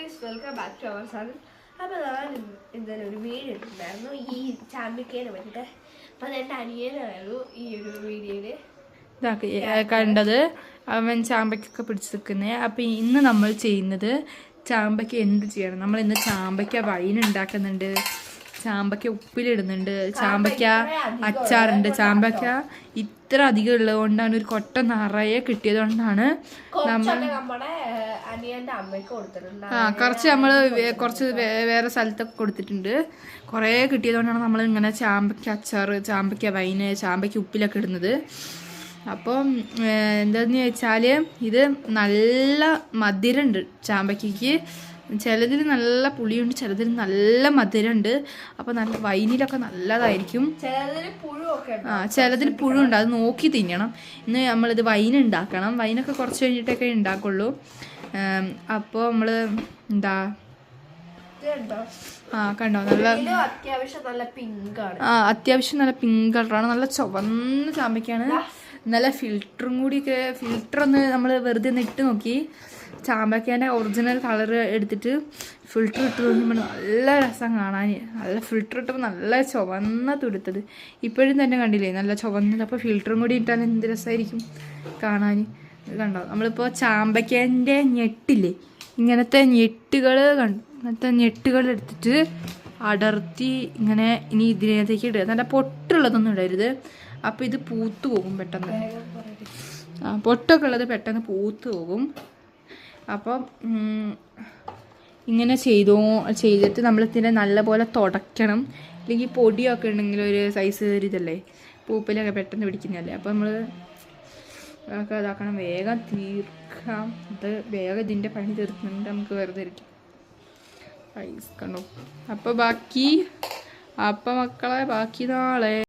Guys, welcome back to our channel. അപ്പോൾ ഞാൻ ഇന്നലെ ഒരു വീഡിയോ ഇട്ടിട്ടുണ്ടായിരുന്നു ഈ ചാമ്പിക്കേനെ പറ്റിയിട്ട്. അപ്പം എൻ്റെ അനിയനായിരുന്നു ഈ ഒരു വീഡിയോയിൽ കണ്ടത്. അവൻ ചാമ്പയ്ക്കൊക്കെ പിടിച്ച് നിൽക്കുന്നത്. അപ്പം ഇന്ന് നമ്മൾ ചെയ്യുന്നത് ചാമ്പയ്ക്ക എന്ത് ചെയ്യണം. നമ്മൾ ഇന്ന് ചാമ്പയ്ക്ക വൈൻ ഉണ്ടാക്കുന്നുണ്ട്, ചാമ്പയ്ക്ക ഉപ്പിലിടുന്നുണ്ട്, ചാമ്പയ്ക്ക അച്ചാറുണ്ട്. ചാമ്പയ്ക്ക ഇത്ര അധികം ഉള്ളത് കൊണ്ടാണ്, ഒരു കൊട്ട നിറയെ കിട്ടിയത് കൊണ്ടാണ് നമ്മൾ കുറച്ച് വേറെ സ്ഥലത്തൊക്കെ കൊടുത്തിട്ടുണ്ട്. കുറേ കിട്ടിയത് കൊണ്ടാണ് നമ്മൾ ഇങ്ങനെ ചാമ്പയ്ക്ക അച്ചാറ്, ചാമ്പയ്ക്ക വൈന്, ചാമ്പയ്ക്ക ഉപ്പിലൊക്കെ ഇടുന്നത്. അപ്പം എന്താന്ന് വെച്ചാൽ ഇത് നല്ല മധുരമുണ്ട് ചാമ്പയ്ക്കയ്ക്ക്. ചിലതിൽ നല്ല പുളിയുണ്ട്, ചിലതിൽ നല്ല മധുരമുണ്ട്. അപ്പോൾ നല്ല വൈനിലൊക്കെ നല്ലതായിരിക്കും. ചിലതിൽ പുഴുണ്ട്, അത് നോക്കി തിന്നണം. ഇന്ന് നമ്മളിത് വൈൻ ഉണ്ടാക്കണം. വൈനൊക്കെ കുറച്ച് കഴിഞ്ഞിട്ടൊക്കെ ഉണ്ടാക്കുള്ളൂ. അപ്പോൾ നമ്മൾ എന്താ കണ്ടോ, നല്ല അത്യാവശ്യം നല്ല പിങ്ക് കളറാണ്. നല്ല ചുവന്ന ചാമ്പയ്ക്കാണ്. നല്ല ഫിൽറ്ററും കൂടിയൊക്കെ, ഫിൽറ്റർ ഒന്ന് നമ്മൾ വെറുതെ ഒന്ന് ഇട്ട് നോക്കി. ചാമ്പയ്ക്കേൻ്റെ ഒറിജിനൽ കളർ എടുത്തിട്ട് ഫിൽറ്റർ ഇട്ട് നോക്കുമ്പോൾ നല്ല രസം കാണാൻ. നല്ല ഫിൽറ്റർ ഇട്ടപ്പോൾ നല്ല ചുവന്ന തുടുത്തത്. ഇപ്പോഴും തന്നെ കണ്ടില്ലേ നല്ല ചുവന്നത്. അപ്പോൾ ഫിൽറ്ററും കൂടി ഇട്ടാൽ എന്ത് രസമായിരിക്കും കാണാൻ. കണ്ടോ, നമ്മളിപ്പോൾ ചാമ്പയ്ക്കേൻ്റെ ഞെട്ടില്ലേ, ഇങ്ങനത്തെ ഞെട്ടുകൾ കണ്ടു. ഇങ്ങനത്തെ ഞെട്ടുകൾ എടുത്തിട്ട് അടർത്തി ഇങ്ങനെ ഇനി ഇതിനകത്തേക്ക് ഇടുക. നല്ല പൊട്ടുള്ളതൊന്നും ഇടരുത്. അപ്പോൾ ഇത് പൂത്തു പോകും പെട്ടെന്ന്. പൊട്ടൊക്കെ ഉള്ളത് പെട്ടെന്ന് പൂത്തു പോകും. അപ്പം ഇങ്ങനെ ചെയ്തിട്ട് നമ്മളിതിനെ നല്ലപോലെ തുടയ്ക്കണം. അല്ലെങ്കിൽ പൊടിയൊക്കെ ഉണ്ടെങ്കിൽ ഒരു സൈസ് ഒരു ഇതല്ലേ, പൂപ്പിലൊക്കെ പെട്ടെന്ന് പിടിക്കുന്നതല്ലേ. അപ്പോൾ നമ്മൾ ഒക്കെ ഇതാക്കണം, വേഗം തീർക്കാം. ഇത് വേഗം ഇതിൻ്റെ പണി തീർക്കുന്നുണ്ട്, നമുക്ക് വെറുതെ ഇരിക്കാം. കണ്ടോ. അപ്പോൾ മക്കളെ ബാക്കി നാളെ